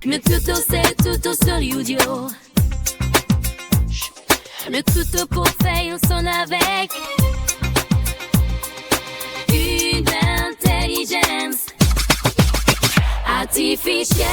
Le tuto c'est tuto sur YouTube. Le tuto pour fail sonne avec une intelligence artificielle.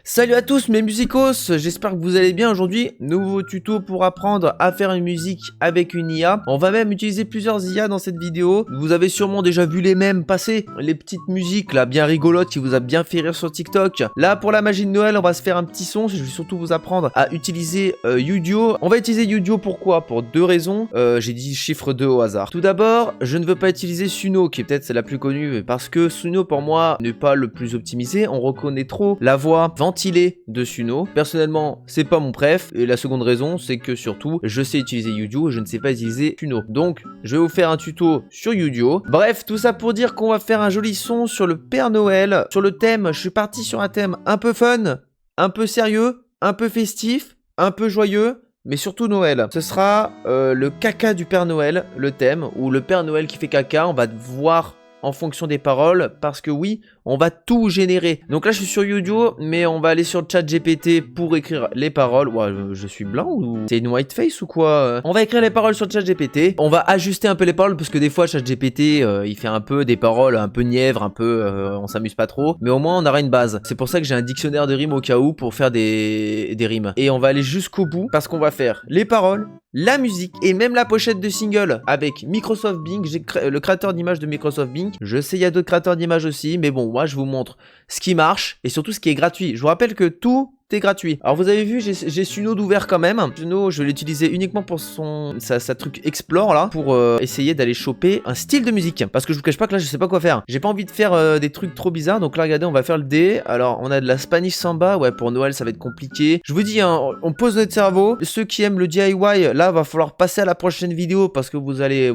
Salut à tous mes musicos, j'espère que vous allez bien. Aujourd'hui, nouveau tuto pour apprendre à faire une musique avec une IA. On va même utiliser plusieurs IA dans cette vidéo. Vous avez sûrement déjà vu les mêmes passer, les petites musiques là bien rigolotes qui vous a bien fait rire sur TikTok. Là pour la magie de Noël, on va se faire un petit son. Je vais surtout vous apprendre à utiliser Udio. On va utiliser Udio pourquoi? Pour deux raisons. J'ai dit chiffre 2 au hasard. Tout d'abord, je ne veux pas utiliser Suno qui est peut-être la plus connue parce que Suno pour moi n'est pas le plus optimisé. On reconnaît trop la voix ventilée de Suno. Personnellement, c'est pas mon préf. Et la seconde raison, c'est que surtout, je sais utiliser Udio et je ne sais pas utiliser Suno. Donc, je vais vous faire un tuto sur Udio. Bref, tout ça pour dire qu'on va faire un joli son sur le Père Noël. Sur le thème, je suis parti sur un thème un peu fun, un peu sérieux, un peu festif, un peu joyeux. Mais surtout Noël. Ce sera le caca du Père Noël, le thème, ou le Père Noël qui fait caca. On va voir en fonction des paroles, parce que oui, on va tout générer. Donc là, je suis sur Udio, mais on va aller sur ChatGPT pour écrire les paroles. Ouais, je suis blanc ou c'est une whiteface ou quoi? On va écrire les paroles sur ChatGPT. On va ajuster un peu les paroles, parce que des fois, ChatGPT, il fait un peu des paroles un peu nièvres, un peu, on s'amuse pas trop. Mais au moins, on aura une base. C'est pour ça que j'ai un dictionnaire de rimes au cas où, pour faire des rimes. Et on va aller jusqu'au bout, parce qu'on va faire les paroles, la musique et même la pochette de single avec Microsoft Bing. J'ai le créateur d'images de Microsoft Bing. Je sais, il y a d'autres créateurs d'images aussi, mais bon, moi je vous montre ce qui marche et surtout ce qui est gratuit. Je vous rappelle que tout est gratuit. Alors vous avez vu, j'ai Suno d'ouvert quand même. Suno, je vais l'utiliser uniquement pour sa truc explore là, pour essayer d'aller choper un style de musique. Parce que je vous cache pas que là je sais pas quoi faire. J'ai pas envie de faire des trucs trop bizarres. Donc là regardez, on va faire le D. Alors on a de la Spanish Samba. Ouais, pour Noël ça va être compliqué. Je vous dis, hein, on pose notre cerveau. Ceux qui aiment le DIY, là va falloir passer à la prochaine vidéo parce que vous allez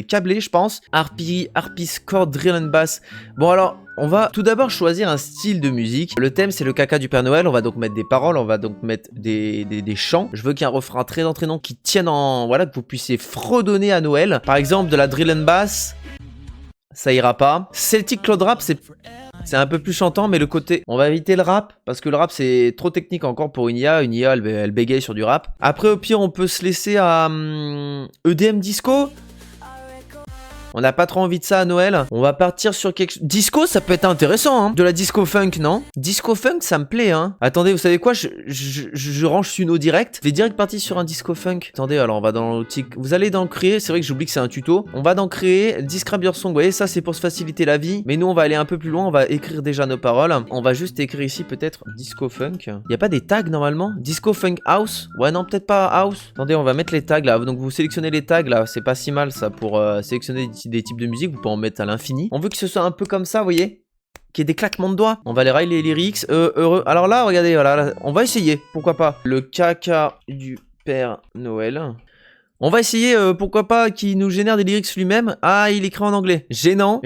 câbler, je pense. Harpsichord, drill and bass. Bon alors, on va tout d'abord choisir un style de musique. Le thème c'est le caca du Père Noël. On va donc mettre des paroles, on va donc mettre des chants. Je veux qu'il y ait un refrain très entraînant qui tienne en... Voilà, que vous puissiez fredonner à Noël. Par exemple de la drill and bass, ça ira pas. Celtic Cloud Rap, c'est un peu plus chantant, mais le côté... On va éviter le rap, parce que le rap c'est trop technique encore pour une IA. Une IA elle bégaye sur du rap. Après au pire on peut se laisser à EDM Disco. On n'a pas trop envie de ça à Noël. On va partir sur quelque chose. Disco, ça peut être intéressant, hein. De la disco funk, non? Disco funk, ça me plaît, hein. Attendez, vous savez quoi? Je range Suno direct. Je vais direct partir sur un disco funk. Attendez, alors on va dans l'outil. Vous allez dans créer. C'est vrai que j'oublie que c'est un tuto. On va dans créer. Describe your song. Vous voyez, ça c'est pour se faciliter la vie. Mais nous, on va aller un peu plus loin. On va écrire déjà nos paroles. On va juste écrire ici peut-être disco funk. Il n'y a pas des tags normalement? Disco funk house? Ouais, non, peut-être pas house. Attendez, on va mettre les tags là. Donc vous sélectionnez les tags là. C'est pas si mal ça pour sélectionner des types de musique, vous pouvez en mettre à l'infini. On veut que ce soit un peu comme ça, vous voyez, qu'il y ait des claquements de doigts. On va aller railler les lyrics. Heureux. Alors là, regardez, voilà, là, on va essayer, pourquoi pas. Le caca du Père Noël. On va essayer, pourquoi pas, qu'il nous génère des lyrics lui-même. Ah, il écrit en anglais. Gênant,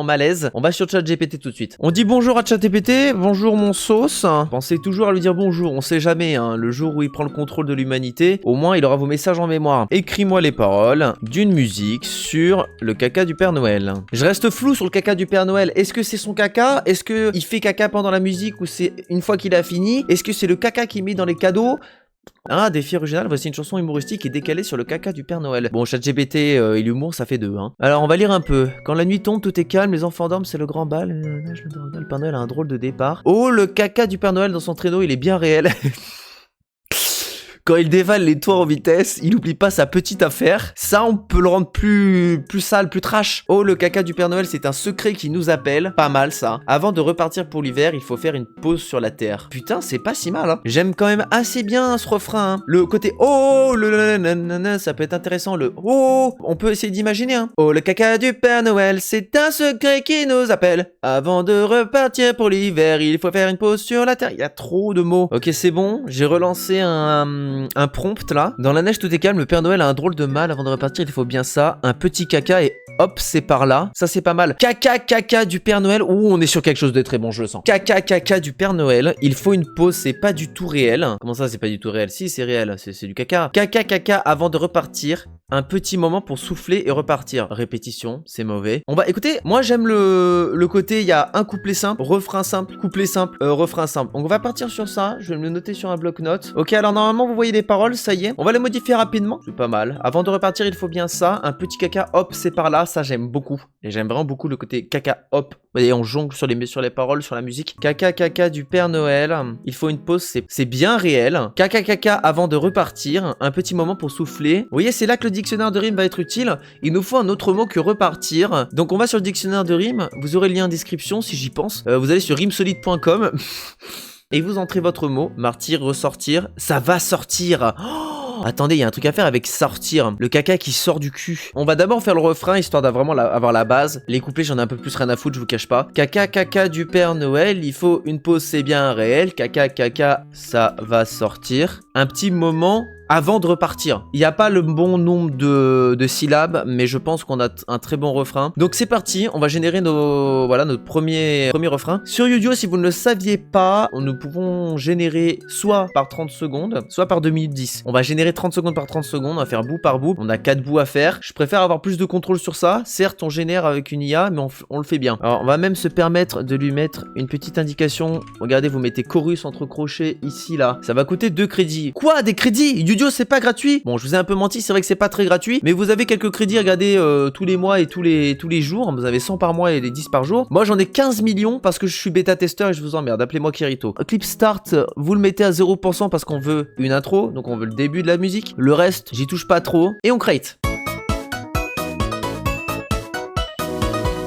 malaise. On va sur ChatGPT tout de suite. On dit bonjour à ChatGPT, bonjour mon sauce. Pensez toujours à lui dire bonjour, on sait jamais, hein. Le jour où il prend le contrôle de l'humanité, au moins il aura vos messages en mémoire. Écris-moi les paroles d'une musique sur le caca du Père Noël. Je reste flou sur le caca du Père Noël. Est-ce que c'est son caca? Est-ce qu'il fait caca pendant la musique ou c'est une fois qu'il a fini? Est-ce que c'est le caca qu'il met dans les cadeaux? Ah, défi original, voici une chanson humoristique et décalée sur le caca du Père Noël. Bon, ChatGPT et l'humour, ça fait deux, hein. Alors, on va lire un peu. Quand la nuit tombe, tout est calme, les enfants dorment, c'est le grand bal. Le Père Noël a un drôle de départ. Oh, le caca du Père Noël dans son traîneau, il est bien réel. Quand il dévale les toits en vitesse, il oublie pas sa petite affaire. Ça, on peut le rendre plus sale, plus trash. Oh, le caca du Père Noël, c'est un secret qui nous appelle. Pas mal, ça. Avant de repartir pour l'hiver, il faut faire une pause sur la terre. Putain, c'est pas si mal, hein. J'aime quand même assez bien ce refrain, hein. Le côté oh, le nanana, ça peut être intéressant. Le oh, on peut essayer d'imaginer, hein. Oh, le caca du Père Noël, c'est un secret qui nous appelle. Avant de repartir pour l'hiver, il faut faire une pause sur la terre. Il y a trop de mots. Ok, c'est bon. J'ai relancé un prompt là. Dans la neige tout est calme, le Père Noël a un drôle de mal. Avant de repartir, il faut bien ça. Un petit caca et hop, c'est par là. Ça c'est pas mal. Caca du Père Noël. Ouh, on est sur quelque chose de très bon, je le sens. Caca du Père Noël. Il faut une pause, c'est pas du tout réel. Comment ça, c'est pas du tout réel? Si, c'est réel, c'est du caca. Caca avant de repartir. un petit moment pour souffler et repartir. Répétition, c'est mauvais. On va écoutez, moi j'aime le côté, il y a un couplet simple, refrain simple, couplet simple, refrain simple. Donc on va partir sur ça, je vais me le noter sur un bloc-notes. Ok, alors normalement vous voyez les paroles, ça y est. On va les modifier rapidement, c'est pas mal. Avant de repartir, il faut bien ça, un petit caca, hop, c'est par là, ça j'aime beaucoup. Et j'aime vraiment beaucoup le côté caca, hop. Et on jongle sur les paroles, sur la musique. Caca, caca du Père Noël. Il faut une pause, c'est bien réel. Caca, caca avant de repartir. Un petit moment pour souffler. Vous voyez, c'est là que le dictionnaire de rime va être utile. Il nous faut un autre mot que repartir. Donc on va sur le dictionnaire de rime. Vous aurez le lien en description si j'y pense. Vous allez sur rimesolide.com et vous entrez votre mot. Martyr, ressortir. Ça va sortir. Oh, attendez, il y a un truc à faire avec sortir. Le caca qui sort du cul. On va d'abord faire le refrain histoire d'avoir avoir la base. Les couplets, j'en ai un peu plus rien à foutre, je vous cache pas. Caca, caca du Père Noël. Il faut une pause, c'est bien réel. Caca, caca, ça va sortir. Un petit moment avant de repartir. Il n'y a pas le bon nombre de syllabes, mais je pense qu'on a un très bon refrain. Donc c'est parti, on va générer notre premier refrain. Sur Udio, si vous ne le saviez pas, nous pouvons générer soit par 30 secondes, soit par 2 minutes 10. On va générer 30 secondes par 30 secondes, on va faire bout par bout. On a 4 bouts à faire. Je préfère avoir plus de contrôle sur ça. Certes, on génère avec une IA, mais on le fait bien. Alors, on va même se permettre de lui mettre une petite indication. Regardez, vous mettez chorus entre crochets ici, là. Ça va coûter 2 crédits. Quoi, des crédits? Udio, c'est pas gratuit. Bon, je vous ai un peu menti, c'est vrai que c'est pas très gratuit, mais vous avez quelques crédits, regardez, tous les mois et tous les jours. Vous avez 100 par mois et les 10 par jour. Moi, j'en ai 15 millions parce que je suis bêta-testeur et je vous emmerde. Appelez-moi Kirito. Clip Start, vous le mettez à 0% parce qu'on veut une intro, donc on veut le début de la musique. Le reste, j'y touche pas trop. Et on crate.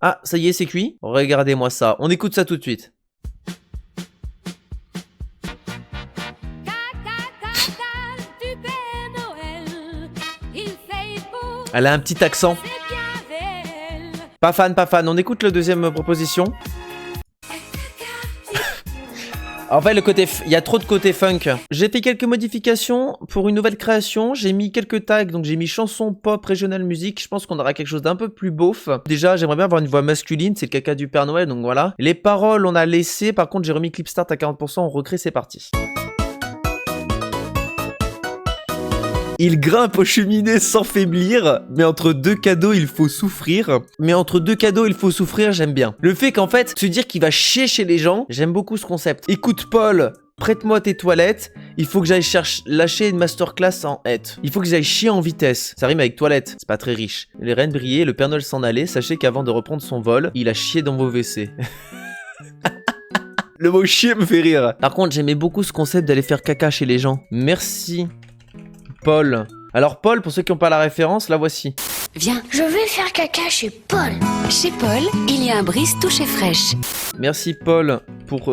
Ah, ça y est, c'est cuit. Regardez-moi ça. On écoute ça tout de suite. Elle a un petit accent. Pas fan, pas fan. On écoute le deuxième proposition. En fait, il y a trop de côté funk. J'ai fait quelques modifications pour une nouvelle création. J'ai mis quelques tags, donc j'ai mis chanson pop, régional musique. Je pense qu'on aura quelque chose d'un peu plus beauf. Déjà, j'aimerais bien avoir une voix masculine. C'est le caca du Père Noël, donc voilà. Les paroles, on a laissé. Par contre, j'ai remis Clip Start à 40%. On recrée, c'est parti. Il grimpe aux cheminées sans faiblir, mais entre deux cadeaux, il faut souffrir. Mais entre deux cadeaux, il faut souffrir, j'aime bien. Le fait qu'en fait, se dire qu'il va chier chez les gens, j'aime beaucoup ce concept. Écoute Paul, prête-moi tes toilettes, il faut que j'aille lâcher une masterclass en hête. Il faut que j'aille chier en vitesse. Ça rime avec toilette, c'est pas très riche. Les reines brillaient, le Père Noël s'en allait, sachez qu'avant de reprendre son vol, il a chié dans vos WC. Le mot chier me fait rire. Par contre, j'aimais beaucoup ce concept d'aller faire caca chez les gens. Merci. Paul. Alors Paul, pour ceux qui n'ont pas la référence, la voici. Viens, je vais faire caca chez Paul. Chez Paul, il y a un brise touché fraîche. Merci Paul pour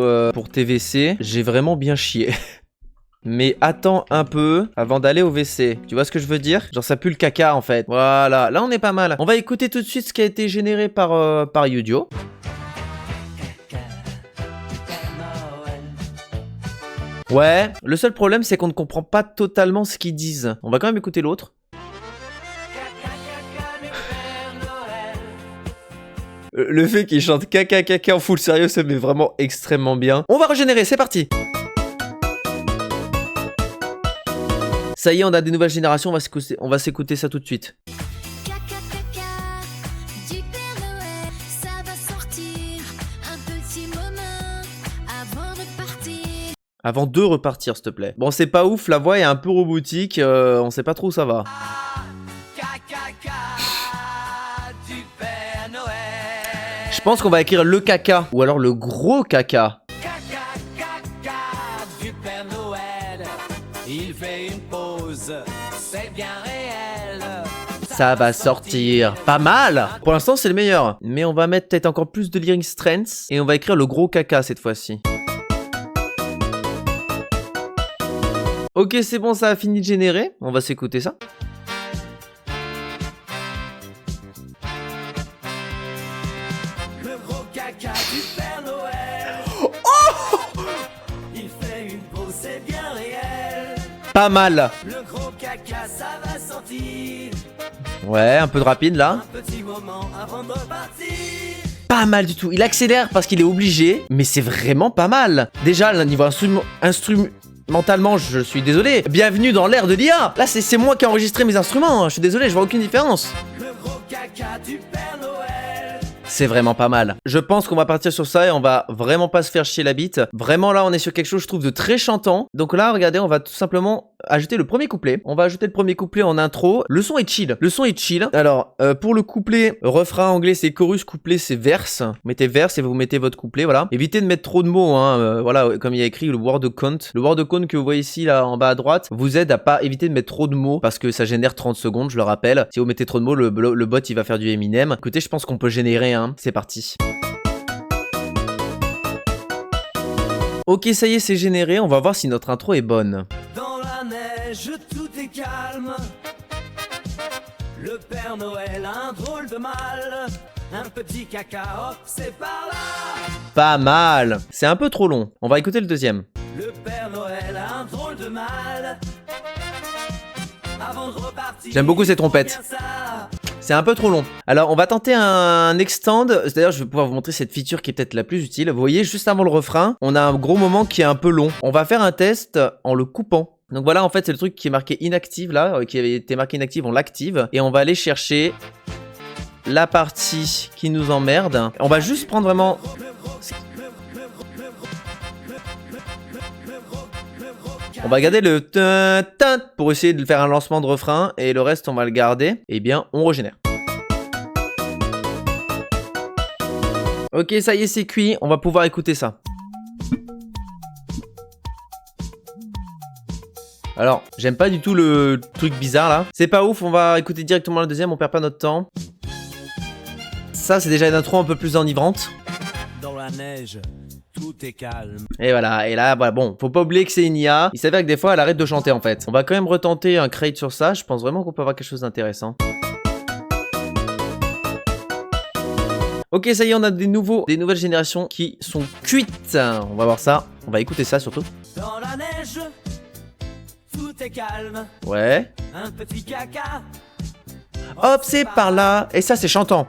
tes WC. J'ai vraiment bien chié. Mais attends un peu avant d'aller au WC. Tu vois ce que je veux dire? Genre ça pue le caca en fait. Voilà, là on est pas mal. On va écouter tout de suite ce qui a été généré par Udio. Ouais, le seul problème c'est qu'on ne comprend pas totalement ce qu'ils disent. On va quand même écouter l'autre. Le fait qu'il chante caca caca en full sérieux, ça met vraiment extrêmement bien. On va régénérer, c'est parti. Ça y est, on a des nouvelles générations, on va s'écouter ça tout de suite. Avant de repartir, s'il te plaît. Bon, c'est pas ouf, la voix est un peu robotique, on sait pas trop où ça va. Je pense qu'on va écrire le caca, ou alors le gros caca. Du Père Noël, il fait une pause, c'est bien réel. Ça va sortir pas mal. Pour l'instant, c'est le meilleur. Mais on va mettre peut-être encore plus de lyric strength, et on va écrire le gros caca cette fois-ci. Ok, c'est bon, ça a fini de générer. On va s'écouter ça. Le gros caca du Père Noël. Oh, il fait une pause, c'est bien réel. Pas mal. Le gros caca, ça va sortir. Ouais, un peu de rapide là. Un petit moment avant de repartir. Pas mal du tout. Il accélère parce qu'il est obligé, mais c'est vraiment pas mal. Déjà, là, niveau mentalement, je suis désolé. Bienvenue dans l'ère de l'IA. Là, c'est moi qui ai enregistré mes instruments. Je suis désolé, je vois aucune différence. Le gros caca du Père Noël. C'est vraiment pas mal. Je pense qu'on va partir sur ça et on va vraiment pas se faire chier la bite. Vraiment là, on est sur quelque chose, je trouve, de très chantant. Donc là, regardez, on va tout simplement ajouter le premier couplet. On va ajouter le premier couplet en intro. Le son est chill. Le son est chill. Alors, pour le couplet, refrain anglais, c'est chorus, couplet, c'est verse. Mettez verse et vous mettez votre couplet, voilà. Évitez de mettre trop de mots, hein. Voilà, comme il y a écrit le word count. Le word count que vous voyez ici, là, en bas à droite, vous aide à pas éviter de mettre trop de mots parce que ça génère 30 secondes, je le rappelle. Si vous mettez trop de mots, le bot, il va faire du Eminem. Écoutez, je pense qu'on peut générer, hein. C'est parti. Ok, ça y est, c'est généré. On va voir si notre intro est bonne. Dans la neige, tout est calme. Le Père Noël a un drôle de mal. Un petit caca, hop, c'est par là. Pas mal. C'est un peu trop long. On va écouter le deuxième. Le Père Noël a un drôle de mal. Avant de repartir, J'aime beaucoup ces trompettes. bien ça. C'est un peu trop long. Alors, on va tenter un extend. D'ailleurs, je vais pouvoir vous montrer cette feature qui est peut-être la plus utile. Vous voyez, juste avant le refrain, on a un gros moment qui est un peu long. On va faire un test en le coupant. Donc voilà, en fait, c'est le truc qui est marqué inactive là, qui avait été marqué inactive, on l'active. Et on va aller chercher la partie qui nous emmerde. On va juste prendre vraiment... On va garder le tin pour essayer de faire un lancement de refrain et le reste on va le garder. Et bien on régénère. Ok, ça y est, c'est cuit, on va pouvoir écouter ça. Alors, j'aime pas du tout le truc bizarre là. C'est pas ouf, on va écouter directement le deuxième, on perd pas notre temps. Ça c'est déjà une intro un peu plus enivrante. Dans la neige, tout est calme. Et voilà, et là, voilà, bon, faut pas oublier que c'est une IA. Il s'avère que des fois, elle arrête de chanter en fait. On va quand même retenter un crate sur ça. Je pense vraiment qu'on peut avoir quelque chose d'intéressant. Ok, ça y est, on a des nouvelles générations qui sont cuites. On va voir ça. On va écouter ça surtout. Dans la neige, tout est calme. Ouais. Un petit caca. Hop, c'est par là. Et ça, c'est chantant.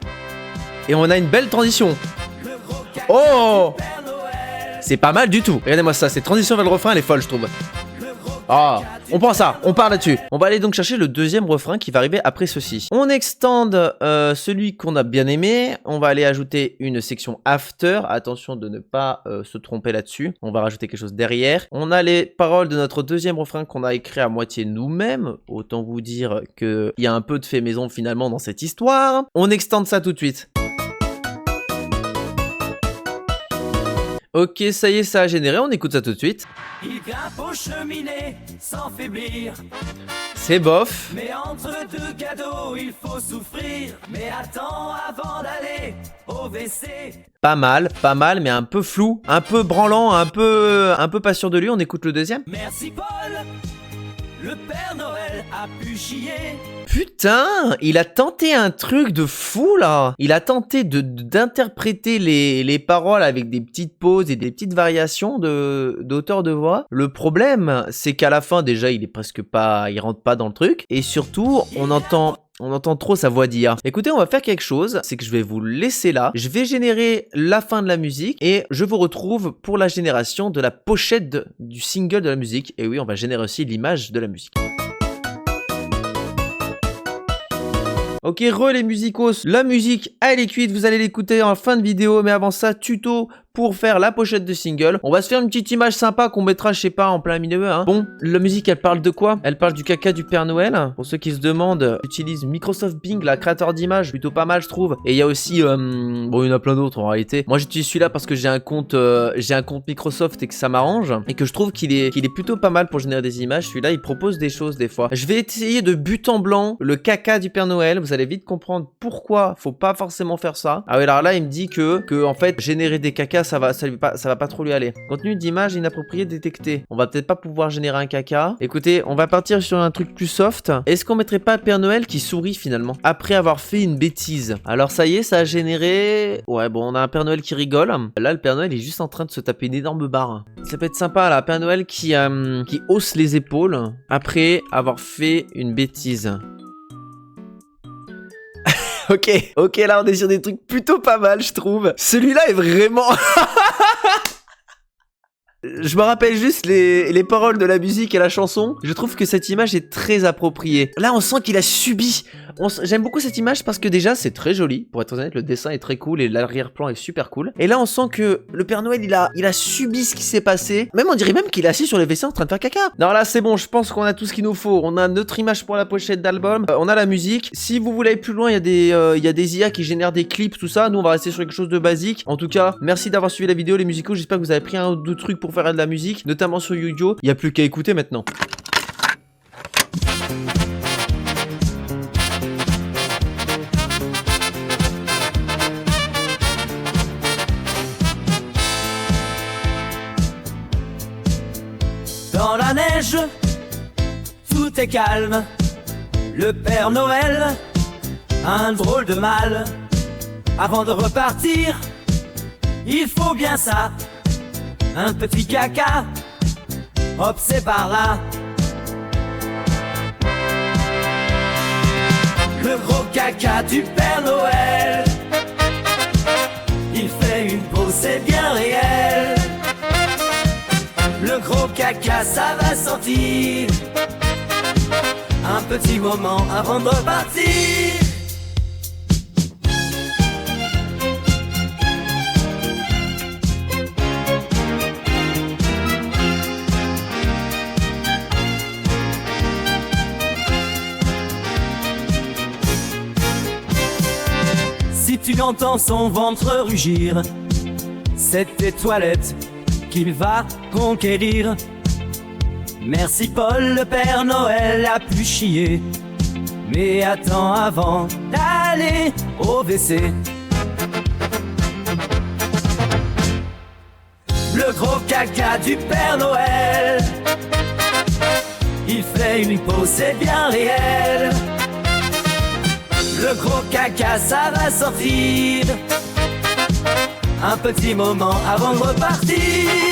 Et on a une belle transition. Le gros caca Oh! du Père Noël. C'est pas mal du tout. Regardez-moi ça, cette transition vers le refrain, elle est folle, je trouve. Le gros Ah, caca du on prend ça, on part là-dessus. On va aller donc chercher le deuxième refrain qui va arriver après ceci. On extend celui qu'on a bien aimé. On va aller ajouter une section after. Attention de ne pas se tromper là-dessus. On va rajouter quelque chose derrière. On a les paroles de notre deuxième refrain qu'on a écrit à moitié nous-mêmes. Autant vous dire qu'il y a un peu de fait maison finalement dans cette histoire. On extend ça tout de suite. Ok, ça y est, ça a généré, on écoute ça tout de suite. Il grimpe aux cheminées sans faiblir. C'est bof. Mais entre deux cadeaux, il faut souffrir. Mais attends avant d'aller au WC. Pas mal, mais un peu flou, un peu branlant, un peu pas sûr de lui. On écoute le deuxième. Merci Paul. Le Père Noël a pu chier. Putain, il a tenté un truc de fou là. Il a tenté d'interpréter les paroles avec des petites pauses et des petites variations d'auteur de voix. Le problème, c'est qu'à la fin déjà, il rentre pas dans le truc. Et surtout, on entend trop sa voix d'IA. Écoutez, on va faire quelque chose, c'est que je vais vous laisser là. Je vais générer la fin de la musique et je vous retrouve pour la génération de la pochette du single de la musique. Et oui, on va générer aussi l'image de la musique. Ok, les musicos, la musique elle est cuite, vous allez l'écouter en fin de vidéo, mais avant ça, tuto pour faire la pochette de single. On va se faire une petite image sympa qu'on mettra, je sais pas, en plein milieu, hein. Bon, la musique elle parle de quoi? Elle parle du caca du Père Noël. Pour ceux qui se demandent, j'utilise Microsoft Bing, la créateur d'images, plutôt pas mal je trouve. Et il y a aussi, bon il y en a plein d'autres en réalité. Moi j'utilise celui-là parce que j'ai un compte Microsoft et que ça m'arrange. Et que je trouve qu'il est plutôt pas mal pour générer des images. Celui-là il propose des choses des fois. Je vais essayer de but en blanc le caca du Père Noël. Vous allez vite comprendre pourquoi faut pas forcément faire ça. Ah oui, alors là il me dit que en fait générer des cacas ça va pas trop lui aller. Contenu d'image inapproprié détecté. On va peut-être pas pouvoir générer un caca. Écoutez, on va partir sur un truc plus soft. Est-ce qu'on mettrait pas Père Noël qui sourit finalement après avoir fait une bêtise? Alors ça y est, ça a généré... Ouais bon, on a un Père Noël qui rigole. Là le Père Noël est juste en train de se taper une énorme barre. Ça peut être sympa là, Père Noël qui hausse les épaules après avoir fait une bêtise. Ok, là on est sur des trucs plutôt pas mal je trouve. Celui-là est vraiment... Je me rappelle juste les paroles de la musique et la chanson. Je trouve que cette image est très appropriée. Là, on sent qu'il a subi. J'aime beaucoup cette image parce que déjà, c'est très joli. Pour être honnête, le dessin est très cool et l'arrière-plan est super cool. Et là, on sent que le Père Noël, il a subi ce qui s'est passé. Même, on dirait même qu'il est assis sur les WC en train de faire caca. Non, là, c'est bon. Je pense qu'on a tout ce qu'il nous faut. On a notre image pour la pochette d'album. On a la musique. Si vous voulez aller plus loin, il y a des IA qui génèrent des clips, tout ça. Nous, on va rester sur quelque chose de basique. En tout cas, merci d'avoir suivi la vidéo, les musicaux. J'espère que vous avez pris un ou deux trucs pour faire de la musique, notamment sur Yu-Gi-Oh! Il n'y a plus qu'à écouter maintenant. Dans la neige, tout est calme. Le Père Noël a un drôle de mal. Avant de repartir, il faut bien ça. Un petit caca, hop c'est par là. Le gros caca du Père Noël, il fait une pause, c'est bien réel. Le gros caca, ça va sentir un petit moment avant de repartir. Si tu entends son ventre rugir, c'est tes toilettes qu'il va conquérir. Merci Paul, le Père Noël a pu chier. Mais attends avant d'aller au WC. Le gros caca du Père Noël, il fait une pause, c'est bien réel. Le gros caca, ça va sortir un petit moment avant de repartir.